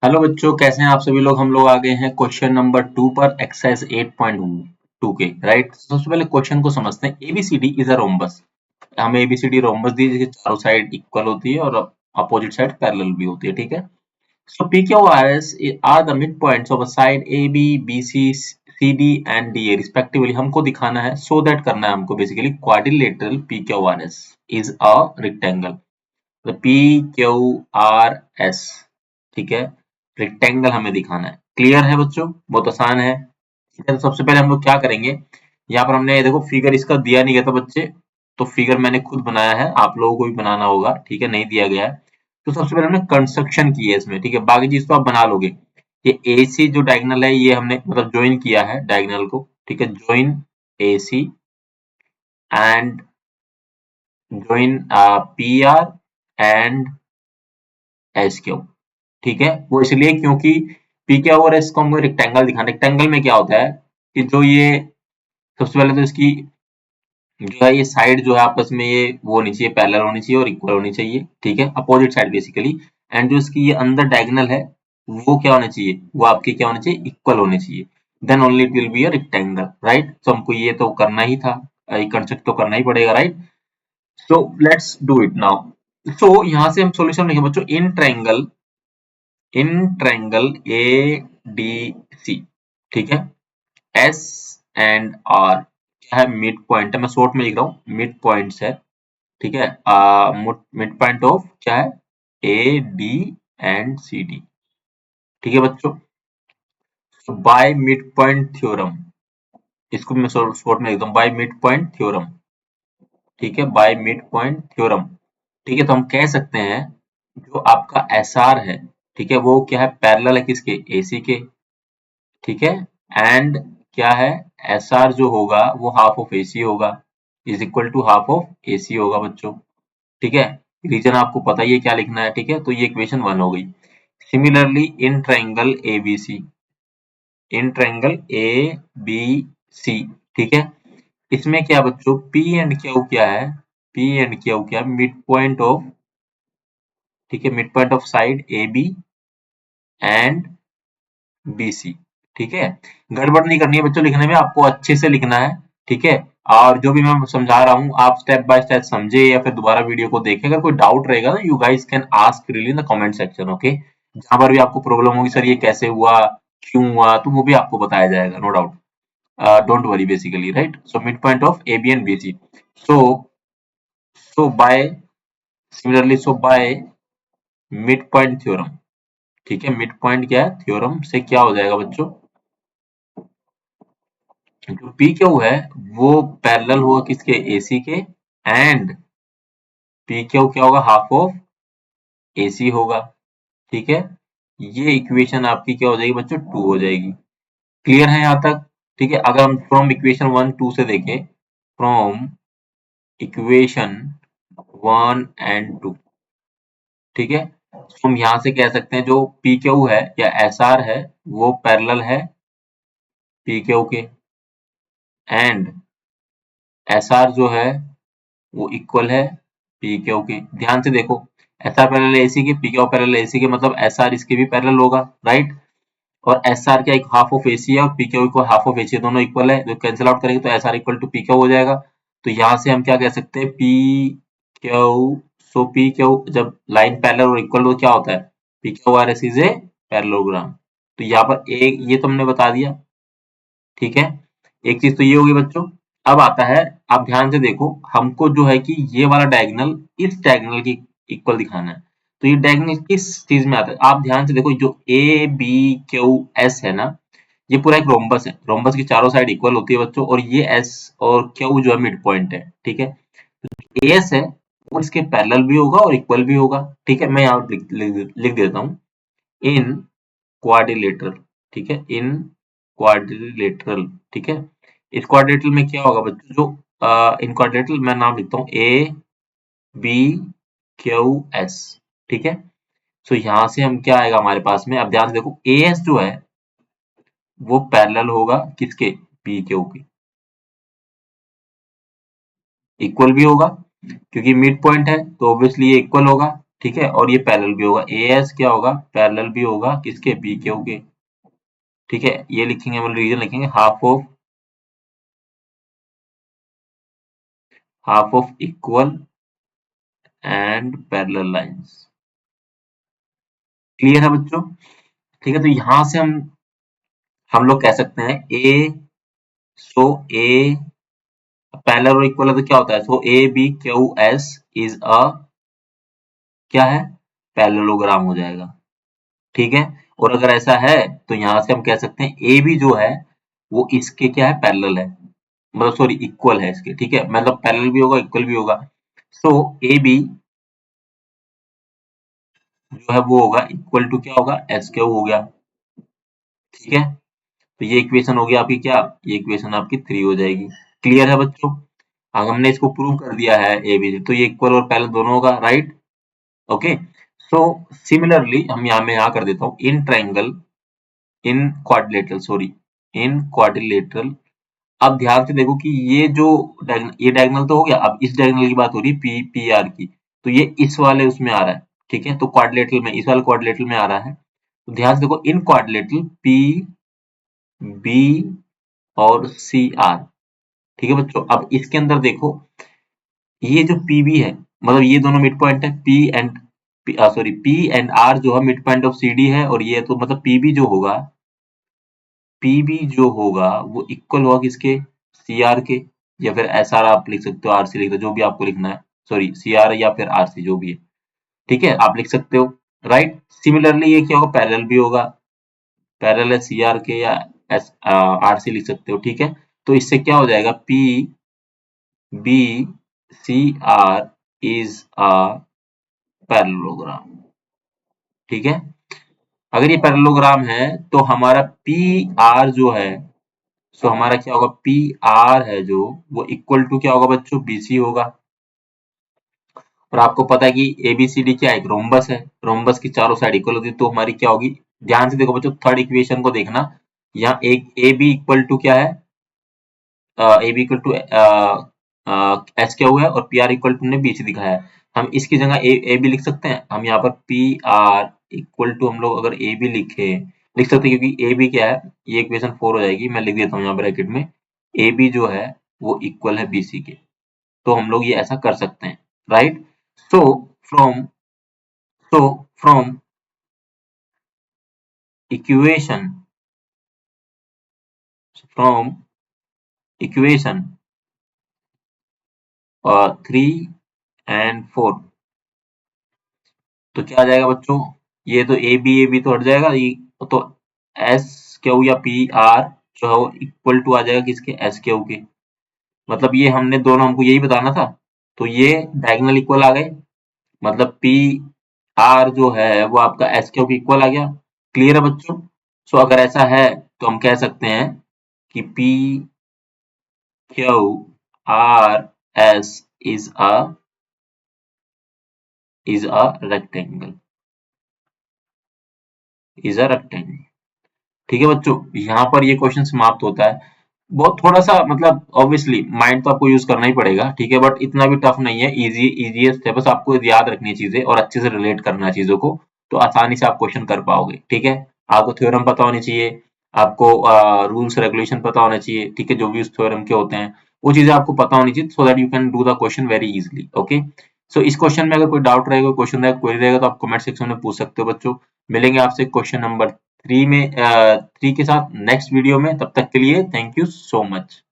Hello बच्चों, कैसे हैं आप सभी लोग। हम लोग आ गए हैं क्वेश्चन नंबर 2 पर, एक्सरसाइज 8.2 के। राइट, सबसे पहले क्वेश्चन को समझते हैं। ABCD is a rhombus. हमें एबीसीडी रोम्बस दी जिसकी चारों साइड इक्वल होती है और अपोजिट साइड पैरेलल भी होती है। ठीक है, so P Q R S are the mid points of a side A B B C C D and D A respectively. हमको दिखाना है, सो दैट करना है हमको basically. Quadrilateral P Q R S is a rectangle. P Q R S, ठीक है, rectangle हमें दिखाना है। क्लियर है बच्चों, बहुत आसान है। ठीक है, तो सबसे पहले हम लोग क्या करेंगे, यहाँ पर हमने देखो फिगर इसका दिया नहीं गया था बच्चे, तो फिगर मैंने खुद बनाया है, आप लोगों को भी बनाना होगा। ठीक है, नहीं दिया गया है तो सबसे पहले हमने कंस्ट्रक्शन की है इसमें। ठीक है, बाकी चीज तो आप बना लोगे। ये ए सी जो डायगनल है, ये हमने मतलब ज्वाइन किया है डायगनल को। ठीक है, join A C and join P R and S Q. ठीक है, वो इसलिए क्योंकि पी क्यू और एस को हमको रेक्टेंगल दिखाना। रेक्टेंगल में क्या होता है कि जो ये सबसे पहले तो इसकी जो है ये साइड जो है आपस में ये वो होनी चाहिए, पैरेलल होनी चाहिए और इक्वल होनी चाहिए। ठीक है, अपोजिट साइड बेसिकली। एंड जो इसकी ये अंदर डायगोनल है वो क्या होना चाहिए, वो आपके क्या होना चाहिए, इक्वल होने चाहिए। Then only it will be a rectangle. Right, तो हमको ये तो करना ही था, ये कंस्ट्रक्ट तो करना ही पड़ेगा। Right, so let's do it now. So यहाँ से हम सॉल्यूशन लिखेंगे बच्चों। इन ट्रायंगल ए डी सी, ठीक है, एस एंड आर क्या है, मिड पॉइंट है। मैं शॉर्ट में लिख रहा हूँ, मिड पॉइंट्स है। ठीक है, मिड पॉइंट ऑफ क्या है, A D and C D. ठीक है बच्चों, बाय मिड पॉइंट थ्योरम, इसको मैं शॉर्ट में लिखता हूँ बाय मिड पॉइंट थ्योरम। ठीक है, बाय मिड पॉइंट थ्योरम। ठीक है, तो हम कह सकते हैं जो आपका एस आर है, ठीक है, वो क्या है, पैरेलल है किसके, एसी के। ठीक है, एंड क्या है, एस आर जो होगा वो हाफ ऑफ एसी होगा, is equal to half of AC होगा बच्चों। ठीक है, रीजन आपको पता ही है क्या लिखना है। ठीक है, तो ये इक्वेशन 1 हो गई। Similarly in triangle ABC, in triangle A B C, ठीक है, इसमें क्या बच्चों, पी एंड क्यू क्या है, पी एंड क्यू क्या है, मिड पॉइंट ऑफ, ठीक है, mid point of side A B and B C. ठीक है, गड़बड़ नहीं करनी है बच्चों, लिखने में आपको अच्छे से लिखना है। ठीक है, और जो भी मैं समझा रहा हूँ आप स्टेप बाय स्टेप समझे या फिर दोबारा वीडियो को देखें। अगर कोई डाउट रहेगा ना, you guys can ask really in the comment section. Okay, जहां पर भी आपको प्रॉब्लम होगी, सर ये कैसे हुआ, क्यों हुआ, तो वो भी आपको बताया जाएगा, no doubt. Don't worry basically. Right, so mid point of A B and B C. So so by similarly, so by mid point theorem, ठीक है, मिड पॉइंट क्या है, थ्योरम से क्या हो जाएगा बच्चों, जो पी क्यू है वो पैरेलल होगा किसके, एसी के। एंड पी क्यू क्या होगा, हाफ ऑफ एसी होगा। ठीक है, ये इक्वेशन आपकी क्या हो जाएगी बच्चों, 2 हो जाएगी। क्लियर है यहाँ तक। ठीक है, अगर हम फ्रॉम इक्वेशन 1 2 से देखें, फ्रॉम इक्वेशन 1 एंड 2, ठीक है, तो हम यहाँ से कह सकते हैं जो पी क्यू है या एस आर है वो पैरेलल है पी क्यू के। एंड एस आर जो है वो इक्वल है पी क्यू के। ध्यान से देखो, एस आर पैरेलल एसी के, पी क्यू पैरेलल एसी के, मतलब एस आर इसके भी पैरेलल होगा। राइट, और एस आर क्या एक हाफ ऑफ एसी है और पी क्यू को हाफ ऑफ एसी, दोनों इक्वल है। जो कैंसिल आउट करेंगे तो S R equal to P Q हो जाएगा। तो यहाँ से हम क्या कह सकते हैं, पी क्यू, सो पी क्यू जब लाइन पैरेलल और इक्वल हो क्या होता है, P Q R S is a parallelogram. तो यहाँ पर एक ये तो हमने बता दिया। ठीक है, एक चीज तो ये होगी बच्चों। अब आता है, आप ध्यान से देखो, हमको जो है कि ये वाला डायगोनल इस डायगोनल की इक्वल दिखाना है। तो ये डायगोनल किस चीज में आता है, आप ध्यान से देखो, जो ए बी क्यू एस है ना, ये पूरा एक रोम्बस है। रोम्बस की चारों साइड इक्वल होती है बच्चों, और ये एस और क्यू जो है मिड पॉइंट है। ठीक है, एस है वो इसके पैरेलल भी होगा और इक्वल भी होगा। ठीक है, मैं यहाँ लिख देता हूँ, इन क्वाड्रिलेटरल। ठीक है, इन क्वाड्रिलेटरल। ठीक है, इस क्वाड्रिलेटरल में क्या होगा बच्चों, जो इन क्वाड्रिलेटरल मैं नाम लिखता हूँ ए बी क्यू एस। ठीक है, सो यहां से हम क्या आएगा हमारे पास में, अब ध्यान से देखो, ए एस जो है वो पैरेलल होगा किसके, पी क्यू के, इक्वल भी होगा क्योंकि मिड पॉइंट है तो ऑब्वियसली ये इक्वल होगा। ठीक है, और ये पैरेलल भी होगा, ए एस क्या होगा, पैरेलल भी होगा किसके, बी क्यू के। ठीक है, ये लिखेंगे हम रीजन लिखेंगे half of equal and parallel lines. Clear है बच्चों? ठीक है, तो यहां से हम लोग कह सकते हैं ए, सो ए पैरेलल और इक्वल है तो क्या होता है, so A B Q S is a क्या है, पैरेललोग्राम हो जाएगा। ठीक है, और अगर ऐसा है तो यहां से हम कह सकते हैं ए बी जो है वो इसके क्या है, पैरेलल है, मतलब सॉरी इक्वल है इसके। ठीक है, मतलब पैरेलल भी होगा इक्वल भी होगा। सो ए बी जो है वो होगा इक्वल टू क्या होगा, एस क्यू हो गया। ठीक है, तो ये इक्वेशन हो गया आपकी क्या, ये इक्वेशन आपकी 3 हो जाएगी। क्लियर है बच्चों? अब हमने इसको प्रूव कर दिया है ए बी, तो ये इक्वल और पैरेलल दोनों होगा, राइट? ओके, सो सिमिलरली हम यहाँ में यहाँ कर देता हूँ in triangle, in quadrilateral, sorry in quadrilateral. अब ध्यान से देखो कि ये जो ये डायगोनल तो हो गया, अब इस डायगोनल की बात हो रही है पी पी आर की, तो ये इस वाले उसमें आ रहा है। ठीक है, तो क्वाड्रिलेटरल में, इस वाले क्वाड्रिलेटरल में आ रहा है, तो ध्यान से देखो इन क्वाड्रिलेटरल पी बी और सी आर। ठीक है बच्चों, अब इसके अंदर देखो ये जो पीबी है, मतलब ये दोनों मिड पॉइंट है, P and sorry P and R जो है mid point of C D है, और ये तो मतलब पीबी जो होगा, पीबी जो होगा वो इक्वल होगा किसके, सी आर के, या फिर एस आर आप लिख सकते हो, आर सी लिख सकते हो, जो भी आपको लिखना है, सॉरी सी आर या फिर आर सी जो भी है। ठीक है, आप लिख सकते हो, राइट? सिमिलरली ये क्या होगा, पैरेलल भी होगा, पैरेलल है सी आर के या एस आर सी लिख सकते हो। ठीक है, तो इससे क्या हो जाएगा, P B C R is a parallelogram. ठीक है, अगर ये पैरेललोग्राम है तो हमारा पी आर जो है, सो हमारा क्या होगा, पी आर है जो, वो इक्वल टू क्या होगा बच्चों, बीसी होगा। और आपको पता है कि एबीसीडी क्या है, एक रोम्बस है, रोम्बस की चारों साइड इक्वल होती है, तो हमारी क्या होगी, ध्यान से देखो बच्चों थर्ड इक्वेशन को देखना, यहाँ एक ए बी इक्वल टू क्या है, A B equal to S क्या हुआ है, और पी आर इक्वल टू ने बीच दिखाया है। हम इसकी जगह ए बी लिख सकते हैं, हम यहाँ पर पी आर इक्वल टू हम लोग अगर ए बी लिख सकते हैं, क्योंकि ए बी क्या है, ये इक्वेशन 4 हो जाएगी, मैं लिख देता हूँ यहाँ ब्रैकेट में, ए बी जो है वो इक्वल है बी सी के, तो हम लोग ये ऐसा कर सकते हैं, right? So from so from equation from equation 3 and 4, तो क्या आ जाएगा बच्चों, ये तो ए बी तो हट जाएगा, ये तो एस क्यू या पी आर जो है वो इक्वल टू आ जाएगा किसके, एस क्यू के। मतलब ये हमने दोनों, हमको यही बताना था, तो ये डायगोनल इक्वल आ गए, मतलब पी आर जो है वो आपका एस क्यू के इक्वल आ गया। क्लियर है बच्चों? सो अगर ऐसा है तो हम कह सकते हैं कि P Q R S is a rectangle, is a rectangle. ठीक है बच्चों, यहाँ पर ये क्वेश्चन समाप्त होता है। बहुत थोड़ा सा मतलब ऑब्वियसली माइंड तो आपको यूज करना ही पड़ेगा, ठीक है, बट इतना भी टफ नहीं है, इजीएस्ट है, बस आपको याद रखनी है चीजें और अच्छे से रिलेट करना है चीजों को, तो आसानी से आप क्वेश्चन कर पाओगे। ठीक है, आपको थ्योरम पता होनी चाहिए, आपको रूल्स रेगुलेशन पता होना चाहिए, ठीक है, जो भी उस थ्योरम के होते हैं वो चीजें आपको पता होनी चाहिए, so that you can do the question very easily. Okay, so इस क्वेश्चन में अगर कोई डाउट रहेगा, क्वेश्चन रहेगा, क्वेरी रहेगा, तो आप कमेंट सेक्शन में पूछ सकते हो बच्चों। मिलेंगे आपसे क्वेश्चन नंबर 3 में 3 के साथ नेक्स्ट वीडियो में, तब तक के लिए थैंक यू सो मच।